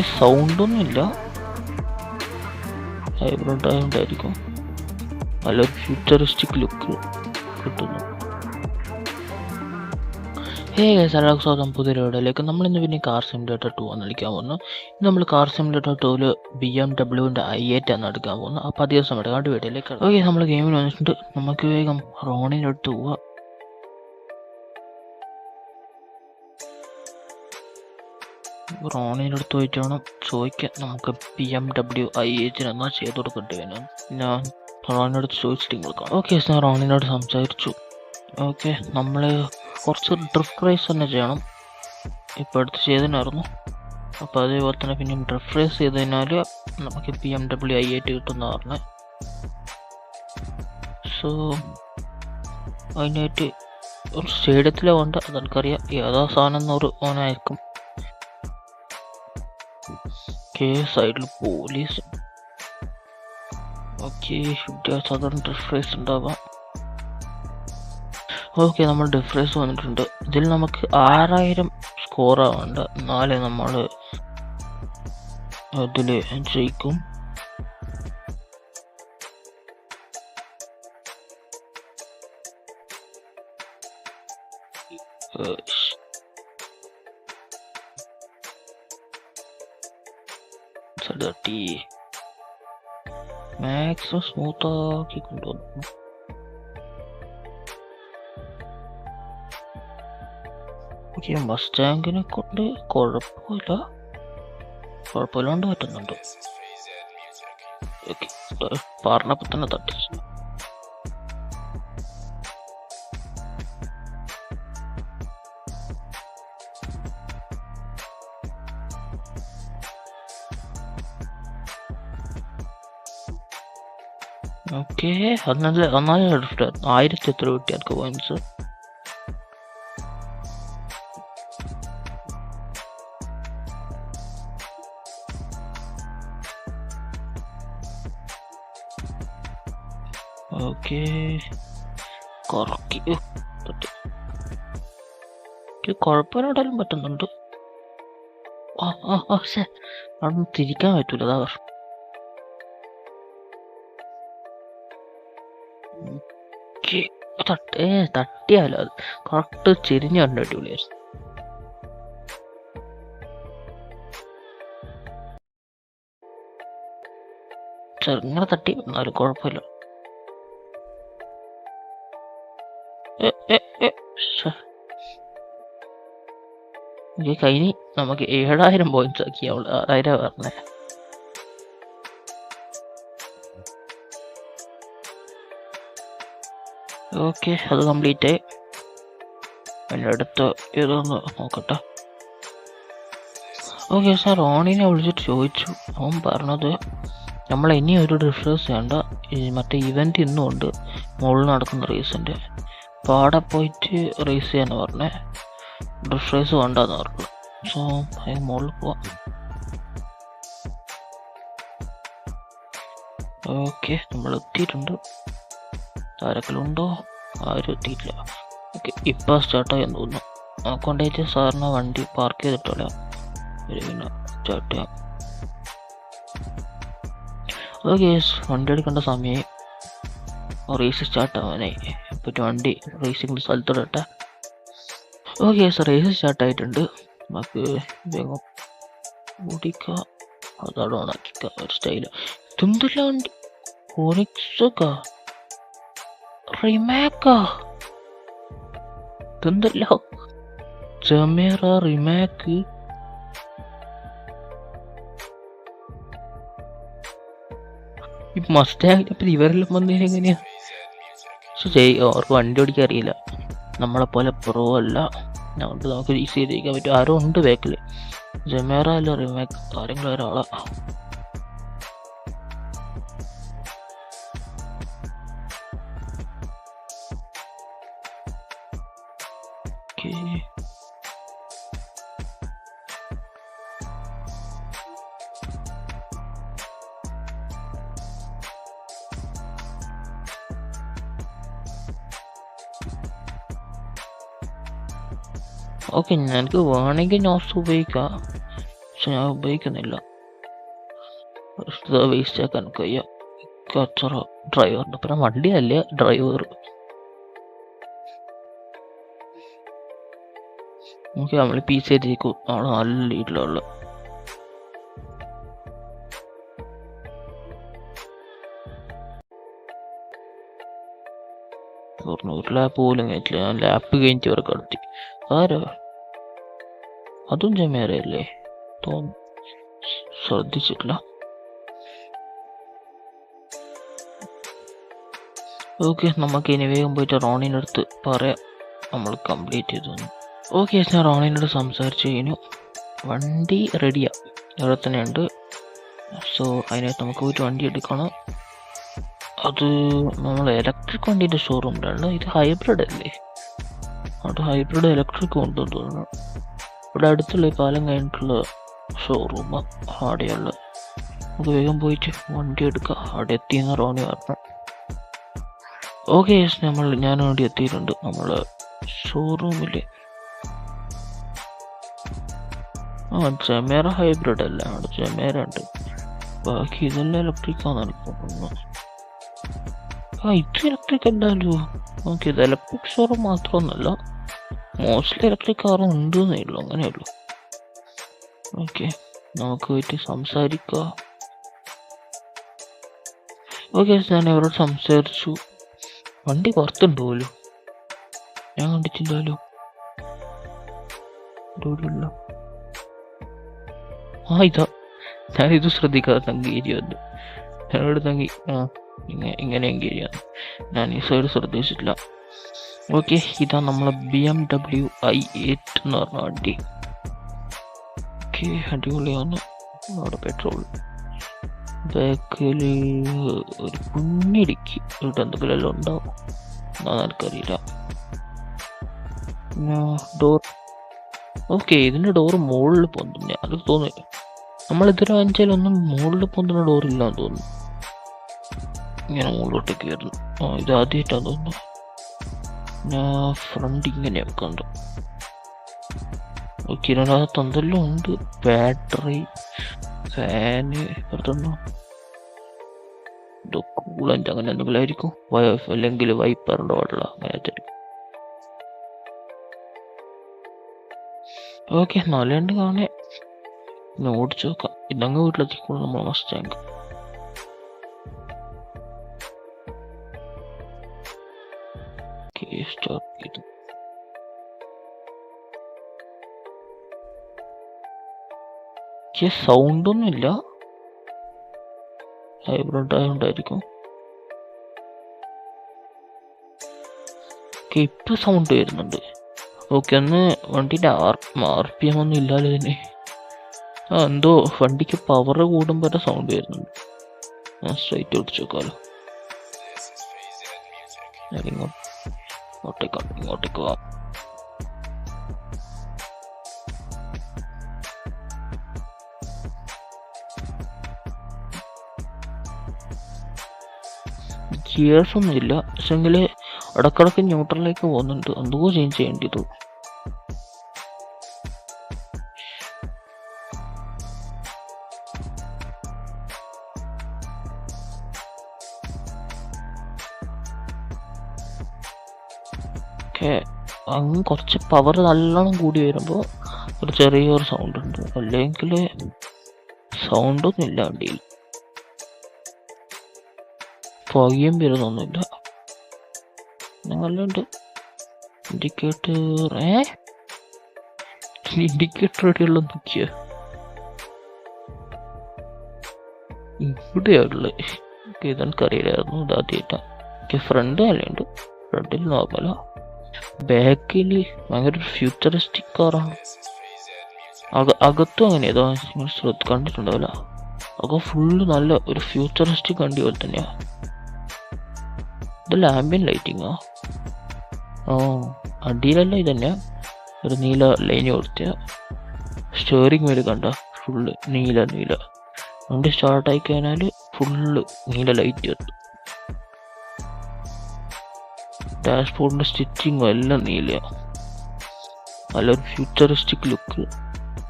സൗണ്ടൊന്നുമില്ല. Hybrid ആയതുകൊണ്ടായിരിക്കും നല്ലൊരു futuristic look കിട്ടുന്നു. എല്ലാവർക്കും സ്വാഗതം പുതിയ വീഡിയോയിലേക്ക്. നമ്മളിന്ന് പിന്നെ കാർ സിമുലേറ്റർ 2 ആണ് കളിക്കാൻ പോകുന്നത്. നമ്മൾ കാർ സിമുലേറ്റർ 2 BMW i8 ആണ് എടുക്കാൻ പോകുന്നത്. അപ്പോൾ അധികം സമയം എടുക്കാണ്ട് വീഡിയോയിലേക്ക്. ഓക്കെ, നമ്മൾ ഗെയിമിൽ വന്നിട്ടുണ്ട്. നമുക്ക് വേഗം റോണിൻ്റെ അടുത്ത് പോവാം. റോണിൻ്റെ അടുത്ത് പോയിട്ട് വേണം ചോദിക്കാൻ നമുക്ക് BMW i8 എന്നാ ചെയ്ത് കൊടുക്കേണ്ടി വരും. ഞാൻ റോണിൻ്റെ അടുത്ത് ചോദിച്ചിട്ട് കൊടുക്കാം. ഓക്കെ, ഞാൻ റോണിനോട് സംസാരിച്ചു. ഓക്കെ, നമ്മൾ കുറച്ച് ഡ്രിഫ്റ്റ് റേസ് തന്നെ ചെയ്യണം. ഇപ്പോൾ അടുത്ത് ചെയ്തതിനായിരുന്നു. അപ്പോൾ അതേപോലെ തന്നെ പിന്നെ ഡ്രിഫ്റ്റ് റേസ് ചെയ്ത് കഴിഞ്ഞാൽ നമുക്ക് BMW i8 കിട്ടുന്ന പറഞ്ഞത്. സോ അതിനായിട്ട് ഒരു സ്റ്റേഡിയത്തിലെ വേണ്ട അതെനിക്കറിയാം. ഏതാ സാധനം എന്നൊരു ഓനായിരിക്കും. ഓക്കെ, സൈഡിൽ പോലീസ്. ഓക്കെ, സാധാരണ ഡ്രിഫ്റ്റ് റേസ് ഉണ്ടാവാം. ഓക്കെ, നമ്മൾ ഡിഫറൻസ് വന്നിട്ടുണ്ട്. ഇതിൽ നമുക്ക് 6000 സ്കോറാവേണ്ട, എന്നാലേ നമ്മൾ ഇതിൽ ജയിക്കും. മാക്സിമം സ്മൂത്ത് ആക്കി കൊണ്ടുവന്നു. ഓക്കെ, മസ്റ്റാങ്കിനെ കൊണ്ട് കുഴപ്പമില്ലാണ്ട് പറ്റുന്നുണ്ട്. ഓക്കെ, പറഞ്ഞപ്പോൾ തന്നെ തട്ടി. ഓക്കെ, നല്ല 1000 എത്ര കിട്ടി എനിക്ക് പോയിന്റ്സ്. ഓക്കെ, കുറക്കി കുഴപ്പമില്ലാണ്ടാലും പറ്റുന്നുണ്ട്. പക്ഷേ അതൊന്നും തിരിക്കാൻ പറ്റൂല. അതാ തട്ടിയാലോ അത് കറക്റ്റ് ചെരിഞ്ഞ് കണ്ടു അടിപൊളിയായിരുന്നു. ചെറുങ്ങനെ തട്ടി എന്നാലും കുഴപ്പമില്ല. കഴിഞ്ഞ് നമുക്ക് 7000 പോയിന്റ്സ് ആക്കി. അവള് 1000 പറഞ്ഞേ. ഓക്കെ, അത് കംപ്ലീറ്റ് ആയി. എൻ്റെ അടുത്ത് ഇതൊന്ന് നോക്കട്ടെ. ഓക്കെ സാർ, റോണിനെ വിളിച്ചിട്ട് ചോദിച്ചു. അവൻ പറഞ്ഞത് നമ്മൾ ഇനി ഒരു ഡ്രിഫ്റ്റ് ചെയ്യണ്ട, മറ്റേ ഇവൻ്റ് ഇന്നും ഉണ്ട് മുകളിൽ നടക്കുന്ന റേസിൻ്റെ. അപ്പോൾ അവിടെ പോയിട്ട് റേസ് ചെയ്യാന്ന് പറഞ്ഞേ. ഡ്രിഫ്റ്റ് റേസ് വേണ്ടെന്ന് പറഞ്ഞു. സോ അതിന് മുകളിൽ പോവാം. ഓക്കെ, നമ്മൾ എത്തിയിട്ടുണ്ട്. ആരെങ്കിലും ആരും എത്തിയിട്ടില്ല. ഓക്കെ, ഇപ്പോൾ സ്റ്റാർട്ടായെന്ന് തോന്നുന്നു. കൊണ്ടുപോയിട്ട് സാറിന് വണ്ടി പാർക്ക് ചെയ്തിട്ടല്ല പിന്നെ സ്റ്റാർട്ട് ചെയ്യാം. ഓക്കെ, വണ്ടി എടുക്കേണ്ട സമയമായി. റേസ് സ്റ്റാർട്ട് ആവാനായി. ഇപ്പോൾ വണ്ടി റേസിംഗ് സ്ഥലത്തോട്ടെ. ഓക്കെ സാർ, റേസ് സ്റ്റാർട്ടായിട്ടുണ്ട്. നമുക്ക് വേഗം ഓടിക്കുക. അതവിടെ ഓണാക്കിക്കുക. ഒരു സ്റ്റൈല് ഇതെന്തല്ല വണ്ടി. ഓണിക്സൊക്കെ റിമാക്കാ ഇതെന്തല്ലോ. ജമേറ റിമാക്ക്. ഈ മസ്റ്റാങ്ങിനെ ഇവരെല്ലാം വന്നതിന് എങ്ങനെയാ? അവർക്ക് വണ്ടി ഓടിക്കാൻ അറിയില്ല. നമ്മളെപ്പോലെ പ്രോ അല്ല. അതുകൊണ്ട് നമുക്ക് ഈസി ചെയ്തിരിക്കാൻ പറ്റും. ആരും ഉണ്ട് ബാക്കിൽ. ജമേറ അല്ല റിമാക്ക്, ആരെങ്കിലും ഒരാളാ. ഓക്കെ, എനിക്ക് വേണമെങ്കിൽ നോട്ട്സ് ഉപയോഗിക്കാം. പക്ഷെ ഞാൻ ഉപയോഗിക്കുന്നില്ല. വേസ്റ്റ് ആക്കാൻ കഴിയ കച്ചറ ഡ്രൈവറിൻ്റെ പിന്നെ വണ്ടിയല്ല ഡ്രൈവർ. നമുക്ക് നമ്മൾ പീസ് ചെയ്തേക്കും ആണ് നല്ല രീതിയിലുള്ള ഒരു ലാപ്പ് പോലും കഴിഞ്ഞിട്ടില്ല. ഞാൻ ലാപ്പ് കഴിഞ്ഞിട്ട് വരെ കടത്തി. ആരാ അതും ജമേരയല്ലേ തോന്നുന്നു, ശ്രദ്ധിച്ചിട്ടില്ല. ഓക്കെ, നമുക്ക് ഇനി വേഗം പോയിട്ട് റോണിൻ്റെ അടുത്ത് പറയാം നമ്മൾ കംപ്ലീറ്റ് ചെയ്തു. ഓക്കെ, ഞാൻ റോണിനോട് സംസാരിച്ച് കഴിഞ്ഞു. വണ്ടി റെഡിയാണ്, ഇവിടെ തന്നെ ഉണ്ട്. സോ അതിനകത്ത് നമുക്ക് പോയിട്ട് വണ്ടി എടുക്കണം. അത് നമ്മൾ ഇലക്ട്രിക് വണ്ടീൻ്റെ ഷോറൂമിലാണ്. ഇത് ഹൈബ്രിഡ് അല്ലേ? അത് ഹൈബ്രിഡ് ഇലക്ട്രിക് കൊണ്ടുവന്ന് തോന്നുന്നു. ഇവിടെ അടുത്തുള്ള പാലം കഴിഞ്ഞിട്ടുള്ള ഷോറൂം അവിടെയുള്ള. നമുക്ക് വേഗം പോയിട്ട് വണ്ടി എടുക്കാം. അവിടെ എത്തിയെന്ന് റോണി പറഞ്ഞു. ഓക്കെ, ഞാൻ വേണ്ടി എത്തിയിട്ടുണ്ട് നമ്മൾ ഷോറൂമിൽ. ജമേറ ഹൈബ്രിഡ് അല്ല, അവിടെ ജമേറ ഉണ്ട്. ബാക്കി ഇതെല്ലാം ഇലക്ട്രിക്കാന്ന് എനിക്ക് തോന്നുന്നു. ഇത് ഇലക്ട്രിക് അല്ലല്ലോ. ഓക്കെ, ഇത് ഇലക്ട്രിക് ഷോറൂം മാത്രമൊന്നുമല്ല, മോസ്റ്റ്ലി ഇലക്ട്രിക് കാറും ഉണ്ടെന്നേ ഉള്ളൂ, അങ്ങനെയുള്ളൂ. ഓക്കെ, നമുക്ക് പോയിട്ട് സംസാരിക്കാം. ഓക്കെ, ഞാൻ അവരോട് സംസാരിച്ചു. വണ്ടി പുറത്തുണ്ട് പോലും, ഞാൻ കണ്ടിട്ടില്ലല്ലോ. ഇതാ, ഞാനിത് ശ്രദ്ധിക്കാതെ തങ്കി ഏരിയ വന്നു. എന്നോട് തങ്കി ഇങ്ങനെ എങ്കിരിയാണ്, ഞാൻ ഈ സൈഡ് ശ്രദ്ധിച്ചിട്ടില്ല. ഓക്കെ, ഇതാ നമ്മളെ BMW i8 എന്ന് പറഞ്ഞ വണ്ടി. ഓക്കെ, അടിപൊളിയാണ്. അവിടെ പെട്രോൾ ബാക്കിൽ ഒരു കുഞ്ഞിടിക്ക് ഇവിടെ എന്തെങ്കിലും എല്ലാം ഉണ്ടാവും, എന്നാന്ന് എനിക്കറിയില്ല. പിന്നെ ഡോർ, ഓക്കെ, ഇതിൻ്റെ ഡോറ് മുകളിൽ പൊന്തുന്ന അത് തോന്നുന്നു. നമ്മളിതുവരെ വാങ്ങിച്ചാലൊന്നും മുകളിൽ പൊന്തുന്ന ഡോറില്ലാന്ന് തോന്നുന്നു. ഇങ്ങനെ മുകളിലോട്ട് കയറുന്നു. ഇത് ആദ്യമായിട്ടാന്ന് തോന്നുന്നു. ഞാൻ ഫ്രണ്ട് ഇങ്ങനെ വെക്കണ്ട്. ഓക്കെ, ഇതിനകത്ത് എന്തെല്ലാം ഉണ്ട്. ബാറ്ററി, ഫാന്, ഇപ്പുറത്തൊന്നും കൂളൻ്റ് അങ്ങനെ എന്തെങ്കിലും ആയിരിക്കും. അല്ലെങ്കിൽ വൈപ്പറിൻ്റെ ഓടുള്ള അങ്ങനെ ആയിരിക്കും. ഓക്കെ, നല്ലതുണ്ട് കാണേ. പിന്നെ ഓടിച്ചു നോക്കാം. ഇതങ്ങ് വീട്ടിലെത്തിക്കോളൂ നമ്മൾ മസ്റ്റാങ്ക്. സ്റ്റാർട്ട് ചെയ്തു. സൗണ്ടൊന്നും ഇല്ല, ഹൈബ്രിഡ് ആയതുകൊണ്ടായിരിക്കും. ഇപ്പൊ സൗണ്ട് വരുന്നുണ്ട്. ഓക്കെ, ഒന്ന് വണ്ടിയുടെ RPM ഒന്നും ഇല്ലാലോ ഇതിന്. എന്തോ വണ്ടിക്ക് പവർ കൂടുമ്പോൾ സൗണ്ട് വരുന്നുണ്ട്. ഞാൻ സ്ട്രൈറ്റ് ഓടിച്ചു നോക്കാമല്ലോ. ഇങ്ങോട്ടേക്ക് പോവാം. ഗിയേഴ്സ് ഒന്നും ഇല്ല, പക്ഷെങ്കിൽ ഇടക്കിടക്ക് ന്യൂട്രലിലേക്ക് പോകുന്നുണ്ട്. എന്തോ ചേഞ്ച് ചെയ്യേണ്ടത്. അങ്ങ് കുറച്ച് പവർ നല്ലോണം കൂടി വരുമ്പോൾ ഒരു ചെറിയൊരു സൗണ്ട് ഉണ്ട്, അല്ലെങ്കിൽ സൗണ്ടൊന്നും ഇല്ല വണ്ടിയിൽ. പുകയും വരുന്നൊന്നുമില്ല. നല്ലുണ്ട്. ഇൻഡിക്കേറ്റർ എവിടെയുള്ള നോക്കിയ ഇവിടെയുള്ളത്. ഇതെനിക്കറിയില്ലായിരുന്നു, ഇതാദ്യമായിട്ടാണ്. ഫ്രണ്ട് നല്ലുണ്ട്, ഫ്രണ്ടിൽ നോർമലാ. ബാക്കിൽ ഭയങ്കര ഫ്യൂച്ചറിസ്റ്റിക് കാറാണ്. അകത്തും അങ്ങനെ ഏതോ കണ്ടിട്ടുണ്ടാവില്ല. അകം ഫുള്ള് നല്ല ഒരു ഫ്യൂച്ചറിസ്റ്റിക് വണ്ടി പോലെ തന്നെയാ. ഇതല്ല ആംബിയൻ ലൈറ്റിങ്ങാ. അടിയിലല്ല ഇതന്നെയാ. ഒരു നീല ലൈന് കൊടുത്ത സ്റ്റിയറിംഗ് മേലെ കണ്ട ഫുള്ള് നീല. വണ്ടി സ്റ്റാർട്ടായി കഴിഞ്ഞാൽ ഫുള്ള് നീല ലൈറ്റ് വരും. ഡാഷ്ബോർഡിൻ്റെ സ്റ്റിച്ചിങ്ങും എല്ലാം നീലയാണ്. നല്ലൊരു ഫ്യൂച്ചറിസ്റ്റിക് ലുക്ക്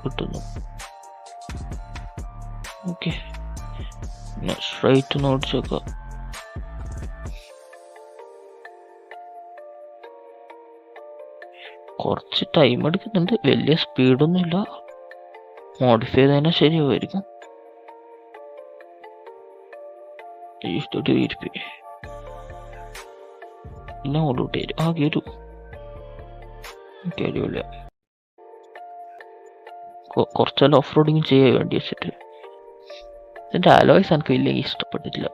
കിട്ടുന്നു. ഓക്കെ, പിന്നെ സ്ട്രൈറ്റ് ഒന്ന് ഓടിച്ചേക്കാം. കുറച്ച് ടൈം എടുക്കുന്നുണ്ട്, വലിയ സ്പീഡൊന്നുമില്ല. മോഡിഫൈ ചെയ്ത് തന്നെ ശരിയാവുമായിരിക്കും. പിന്നെ ഓടോട്ട് തരും. ആ കയറും. അടിപൊളിയാ. കുറച്ചെല്ലാം ഓഫ് റോഡിങ് ചെയ്യാൻ വേണ്ടി വെച്ചിട്ട്. ഇതിൻ്റെ അലോയ്സ് എനിക്ക് വലിയ ഇഷ്ടപ്പെട്ടിട്ടില്ല.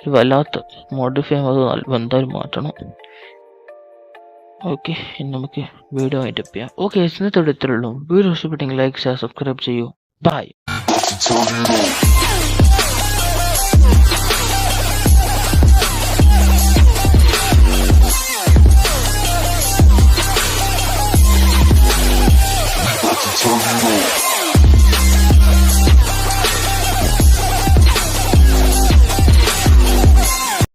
ഒരു വല്ലാത്ത മോഡിഫൈ അത് എന്തായാലും മാറ്റണം. ഓക്കെ, ഇനി നമുക്ക് വീഡിയോ ആയിട്ട് ചെയ്യാം. ഓക്കെ, ഇന്നത്തെ ഇത്രയേ ഉള്ളൂ. വീഡിയോ ഇഷ്ടപ്പെട്ടെങ്കിൽ ലൈക്ക്, ഷെയർ, സബ്സ്ക്രൈബ് ചെയ്യൂ. ബൈ. Turn it on.